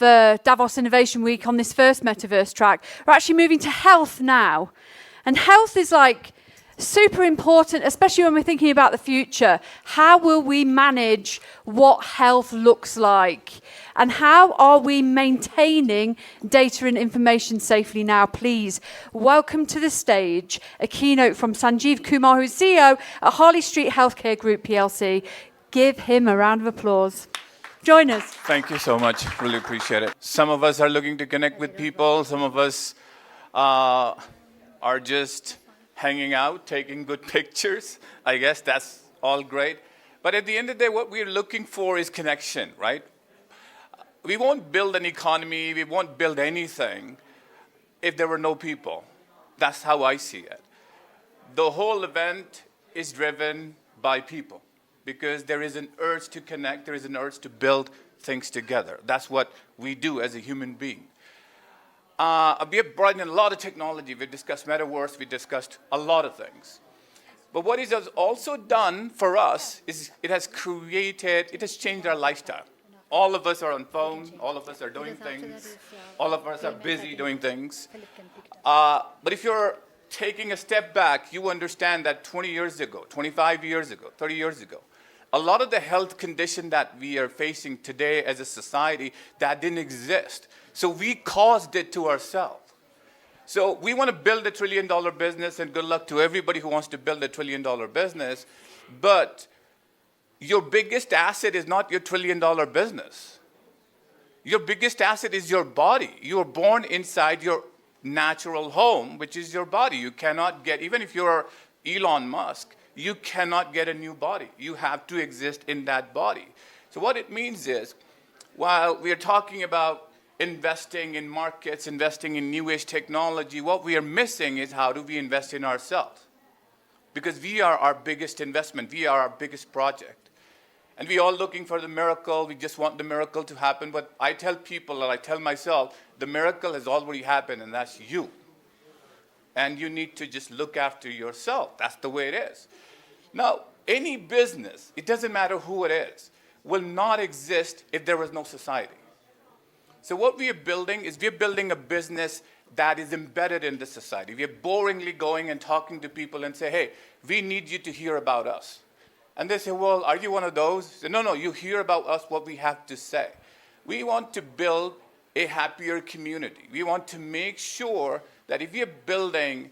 the Davos Innovation Week on this first metaverse track. We're actually moving to health now. And health is like super important, especially when we're thinking about the future. How will we manage what health looks like? And how are we maintaining data and information safely now? Please welcome to the stage a keynote from Sanjeev Kumar, who's CEO at Harley Street Healthcare Group PLC. Give him a round of applause. Join us. Thank you so much. Really appreciate it. Some of us are looking to connect with people. Some of us are just hanging out, taking good pictures. I guess that's all great. But at the end of the day, what we're looking for is connection, right? We won't build an economy, we won't build anything if there were no people. That's how I see it. The whole event is driven by people because there is an urge to connect, there is an urge to build things together. That's what we do as a human being. We have brought in a lot of technology. We've discussed metaverse, we discussed a lot of things. But what it has also done for us is it has changed our lifestyle. All of us are on phone, all of us are doing things, all of us are busy doing things. But if you're taking a step back, you understand that 20 years ago, 25 years ago, 30 years ago, a lot of the health condition that we are facing today as a society, that didn't exist. So we caused it to ourselves. So we want to build a $1 trillion business, and good luck to everybody who wants to build a $1 trillion business. But your biggest asset is not your $1 trillion business. Your biggest asset is your body. You are born inside your natural home, which is your body. You cannot get, even if you're Elon Musk, you cannot get a new body. You have to exist in that body. So what it means is, while we are talking about investing in markets, investing in new age technology, what we are missing is how do we invest in ourselves? Because we are our biggest investment. We are our biggest project. And we all looking for the miracle. We just want the miracle to happen. But I tell people, and I tell myself, the miracle has already happened, and that's you. And you need to just look after yourself. That's the way it is. Now, any business, it doesn't matter who it is, will not exist if there was no society. So what we are building is we're building a business that is embedded in the society. We are boringly going and talking to people and say, hey, we need you to hear about us. And they say, well, are you one of those? I say, no, you hear about us, what we have to say. We want to build a happier community. We want to make sure that if we are building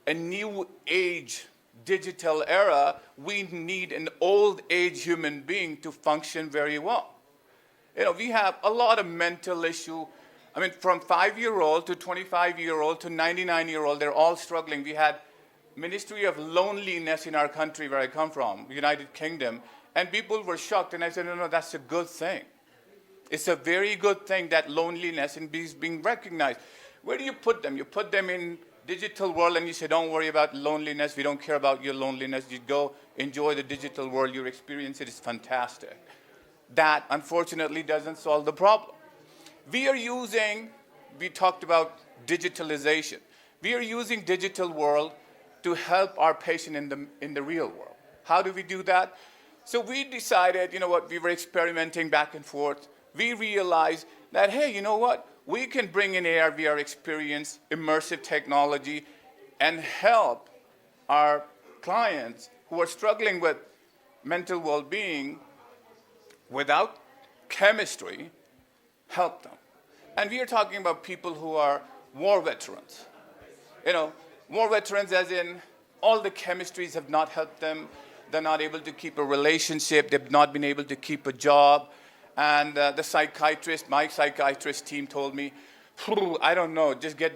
a new age digital era, we need an old age human being to function very well. You know, we have a lot of mental issue. I mean, from 5-year-old to 25-year-old to 99-year-old, they're all struggling. We had Ministry of Loneliness in our country where I come from, United Kingdom, and people were shocked. And I said, no, that's a good thing. It's a very good thing that loneliness is being recognized. Where do you put them? You put them in digital world and you say, don't worry about loneliness. We don't care about your loneliness. You go enjoy the digital world. Your experience it is fantastic. That, unfortunately, doesn't solve the problem. We talked about digitalization. We are using digital world to help our patient in the real world. How do we do that? So we decided, you know what, we were experimenting back and forth. We realized that, hey, you know what, we can bring in AR, VR experience, immersive technology, and help our clients who are struggling with mental well-being without chemistry, help them. And we are talking about people who are war veterans. You know, war veterans as in all the chemistries have not helped them. They're not able to keep a relationship. They've not been able to keep a job. And my psychiatrist team told me, I don't know, just get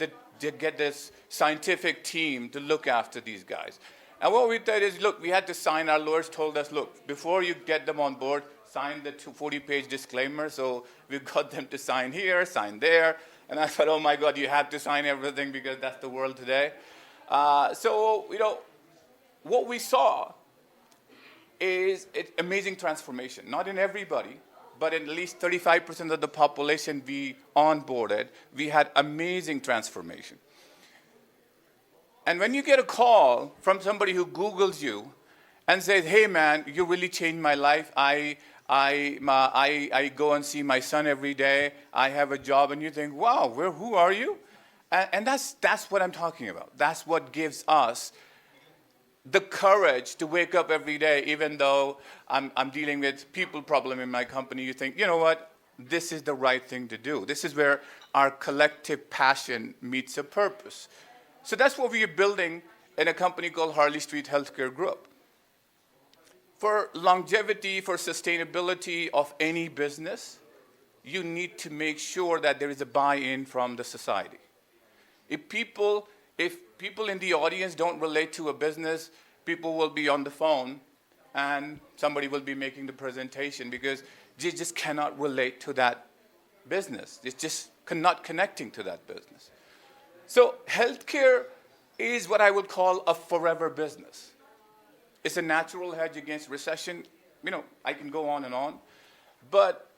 this scientific team to look after these guys. And what we did is, look, we had to sign, our lawyers told us, look, before you get them on board, sign the 40-page disclaimer. So we got them to sign here, sign there. And I thought, oh my God, you have to sign everything because that's the world today. So, you know, what we saw is an amazing transformation. Not in everybody, but in at least 35% of the population we onboarded, we had amazing transformation. And when you get a call from somebody who Googles you and says, hey man, you really changed my life. I go and see my son every day. I have a job, and you think, wow, who are you? And that's what I'm talking about. That's what gives us the courage to wake up every day, even though I'm dealing with people problem in my company. You think, you know what? This is the right thing to do. This is where our collective passion meets a purpose. So that's what we are building in a company called Harley Street Healthcare Group. For longevity, for sustainability of any business, you need to make sure that there is a buy-in from the society. If people in the audience don't relate to a business, people will be on the phone and somebody will be making the presentation because they just cannot relate to that business. It's just not connecting to that business. So healthcare is what I would call a forever business. It's a natural hedge against recession. I can go on and on. But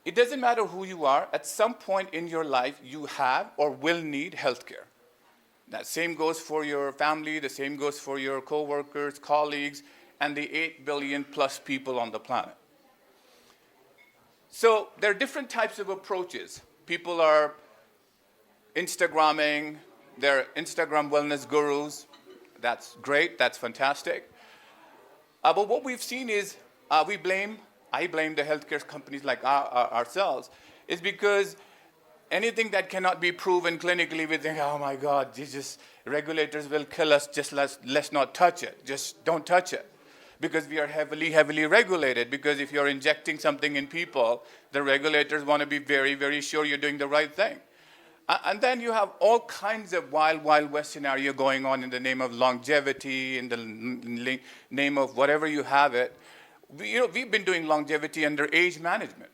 it doesn't matter who you are. At some point in your life, you have or will need healthcare. That same goes for your family. The same goes for your coworkers, colleagues, and the 8 billion plus people on the planet. So there are different types of approaches. People are Instagramming. They're Instagram wellness gurus. That's great. That's fantastic. But what we've seen is I blame the healthcare companies like ourselves, is because anything that cannot be proven clinically, we think, oh my God, regulators will kill us, just let's not touch it. Just don't touch it. Because we are heavily, heavily regulated. Because if you're injecting something in people, the regulators want to be very, very sure you're doing the right thing. And then you have all kinds of wild, wild west scenario going on in the name of longevity, in the name of whatever you have it. We've been doing longevity under age management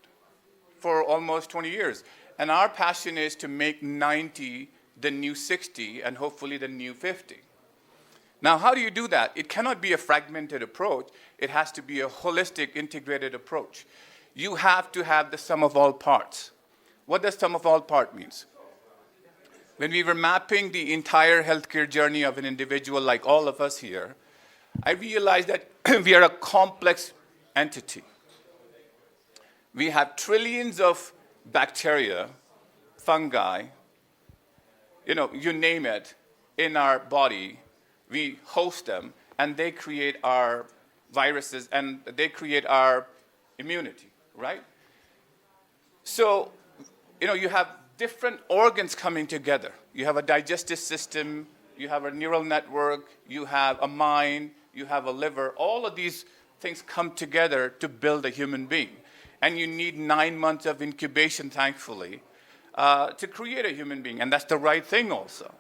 for almost 20 years. And our passion is to make 90 the new 60 and hopefully the new 50. Now, how do you do that? It cannot be a fragmented approach. It has to be a holistic, integrated approach. You have to have the sum of all parts. What does sum of all parts mean? When we were mapping the entire healthcare journey of an individual like all of us here, I realized that we are a complex entity. We have trillions of bacteria, fungi, you name it, in our body. We host them, and they create our viruses, and they create our immunity, right? So, you have different organs coming together. You have a digestive system, you have a neural network, you have a mind, you have a liver. All of these things come together to build a human being. And you need 9 months of incubation, thankfully, to create a human being. And that's the right thing also.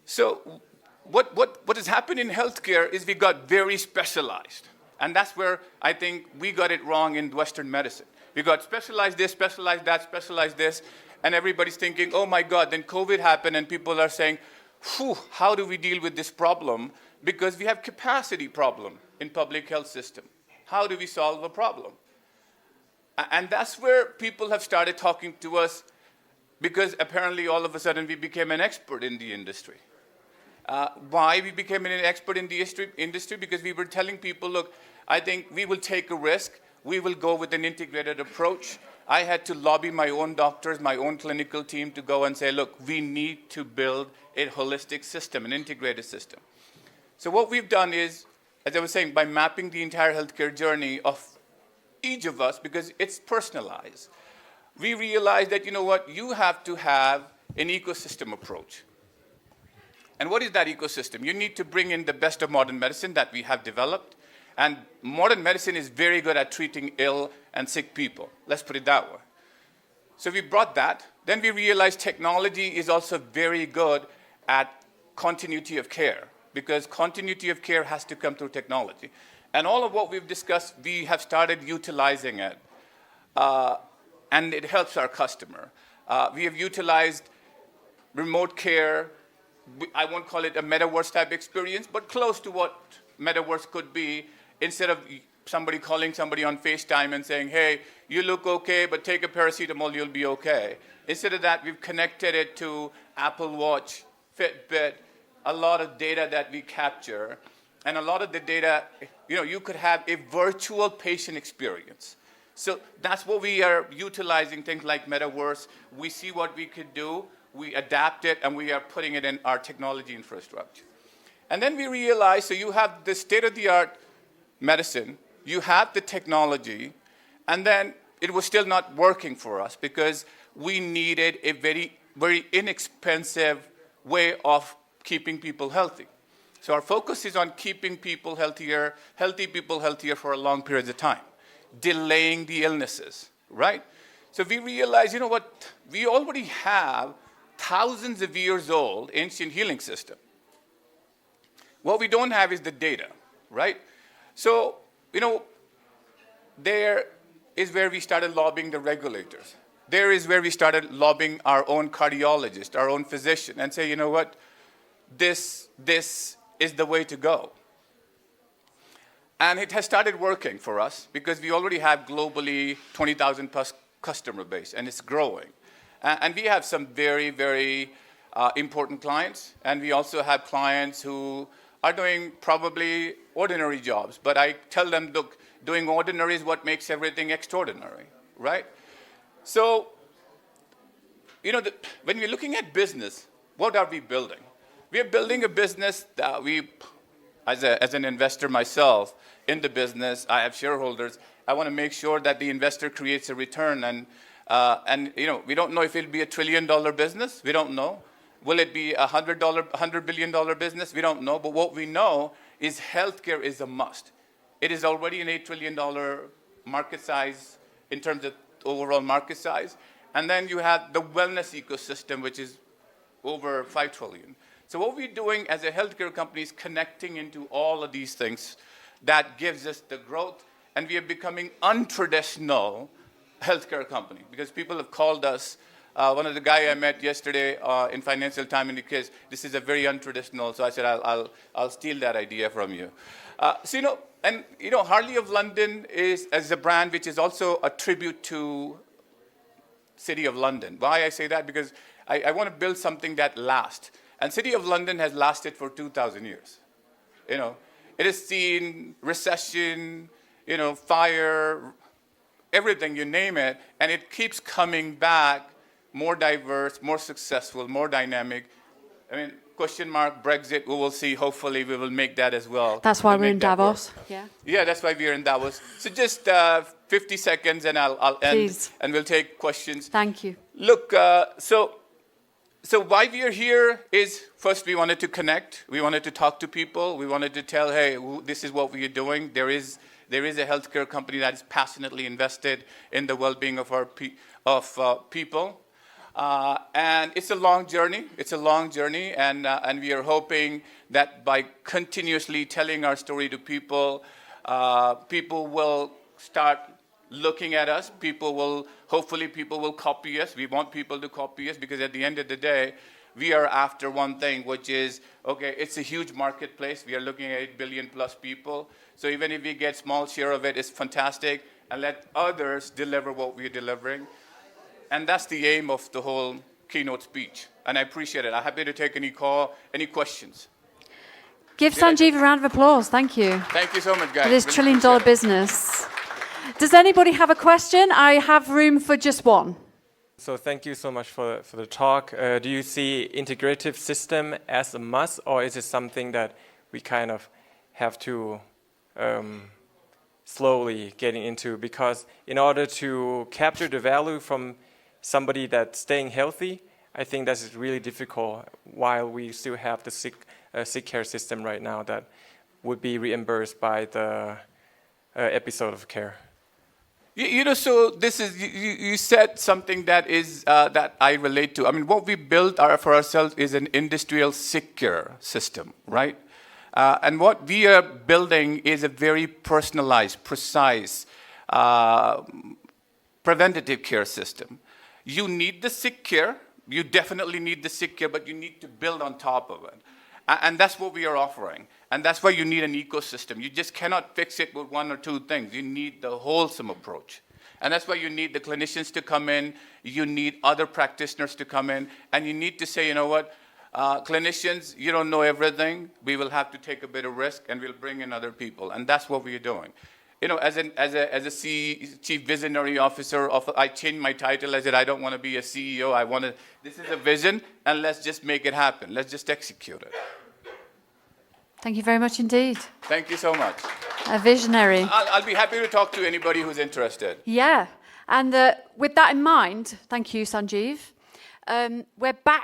So what has happened in healthcare is we got very specialized. And that's where I think we got it wrong in Western medicine. We got specialized this, specialized that, specialized this, and everybody's thinking, oh my God, then COVID happened, and people are saying, phew, how do we deal with this problem? Because we have capacity problem in public health system. How do we solve a problem? And that's where people have started talking to us, because apparently all of a sudden we became an expert in the industry. Why we became an expert in the industry? Because we were telling people, look, I think we will take a risk. We will go with an integrated approach. I had to lobby my own doctors, my own clinical team to go and say, look, we need to build a holistic system, an integrated system. So what we've done is, as I was saying, by mapping the entire healthcare journey of each of us, because it's personalized, we realized that, you have to have an ecosystem approach. And what is that ecosystem? You need to bring in the best of modern medicine that we have developed. And modern medicine is very good at treating ill and sick people. Let's put it that way. So we brought that. Then we realized technology is also very good at continuity of care, because continuity of care has to come through technology. And all of what we've discussed, we have started utilizing it. And it helps our customer. We have utilized remote care. I won't call it a metaverse type experience, but close to what metaverse could be. Instead of somebody calling somebody on FaceTime and saying, hey, you look okay, but take a paracetamol, you'll be okay. Instead of that, we've connected it to Apple Watch, Fitbit, a lot of data that we capture. And a lot of the data, you could have a virtual patient experience. So that's what we are utilizing, things like metaverse. We see what we could do, we adapt it, and we are putting it in our technology infrastructure. And then we realize, so you have the state-of-the-art medicine, you have the technology, and then it was still not working for us because we needed a very, very inexpensive way of keeping people healthy. So our focus is on keeping people healthier, healthy people healthier for a long period of time, delaying the illnesses, right? So we realize, we already have thousands of years old ancient healing system. What we don't have is the data, right? So, there is where we started lobbying the regulators. There is where we started lobbying our own cardiologist, our own physician, and say, this is the way to go. And it has started working for us because we already have globally 20,000 plus customer base, and it's growing. And we have some very, very important clients, and we also have clients who are doing probably ordinary jobs. But I tell them, look, doing ordinary is what makes everything extraordinary, right? So, when we're looking at business, what are we building? We are building a business that as an investor myself in the business, I have shareholders. I want to make sure that the investor creates a return. And we don't know if it'll be $1 trillion business. We don't know. Will it be $100 billion business? We don't know. But what we know is healthcare is a must. It is already an $8 trillion market size in terms of overall market size. And then you have the wellness ecosystem, which is over $5 trillion. So what we're doing as a healthcare company is connecting into all of these things that gives us the growth. And we are becoming untraditional healthcare company because people have called us. One of the guy I met yesterday in Financial Times indicates this is a very untraditional. So I said I'll steal that idea from you. Harley of London is as a brand which is also a tribute to City of London. Why I say that? Because I want to build something that lasts. And City of London has lasted for 2,000 years. It has seen recession, fire, everything, you name it, and it keeps coming back more diverse, more successful, more dynamic. Question mark, Brexit, we will see. Hopefully we will make that as well. That's why we're in Davos. Yeah, that's why we're in Davos. So just 50 seconds and I'll end. Please. And we'll take questions. Thank you. Look, so why we are here is, first, we wanted to connect. We wanted to talk to people. We wanted to tell, hey, this is what we are doing. There is a healthcare company that is passionately invested in the well-being of our people. And it's a long journey. And we are hoping that by continuously telling our story to people, people will start looking at us. Hopefully people will copy us. We want people to copy us because at the end of the day, we are after one thing, which is, okay, it's a huge marketplace. We are looking at 8 billion plus people. So even if we get small share of it, it's fantastic. And let others deliver what we're delivering. And that's the aim of the whole keynote speech. And I appreciate it. I'm happy to take any questions. Give Sanjeev a round of applause. Thank you. Thank you so much, guys. For this $1 trillion business. Does anybody have a question? I have room for just one. So thank you so much for the talk. Do you see integrative system as a must, or is it something that we kind of have to slowly getting into? Because in order to capture the value from somebody that's staying healthy, I think that is really difficult while we still have the sick care system right now that would be reimbursed by the episode of care. So this is, you said something that is that I relate to. What we built for ourselves is an industrial sick care system, right? And what we are building is a very personalized, precise, preventative care system. You need the sick care. You definitely need the sick care, but you need to build on top of it. And that's what we are offering. And that's why you need an ecosystem. You just cannot fix it with one or two things. You need the wholesome approach. And that's why you need the clinicians to come in. You need other practitioners to come in. And you need to say, you know what, Clinicians, you don't know everything. We will have to take a bit of risk, and we'll bring in other people, and that's what we are doing. You know, as a chief visionary officer, I changed my title. I said I don't want to be a CEO. This is a vision, and let's just make it happen. Let's just execute it. Thank you very much indeed. Thank you so much. A visionary. I'll be happy to talk to anybody who's interested. Yeah. And with that in mind, thank you, Sanjeev. We're back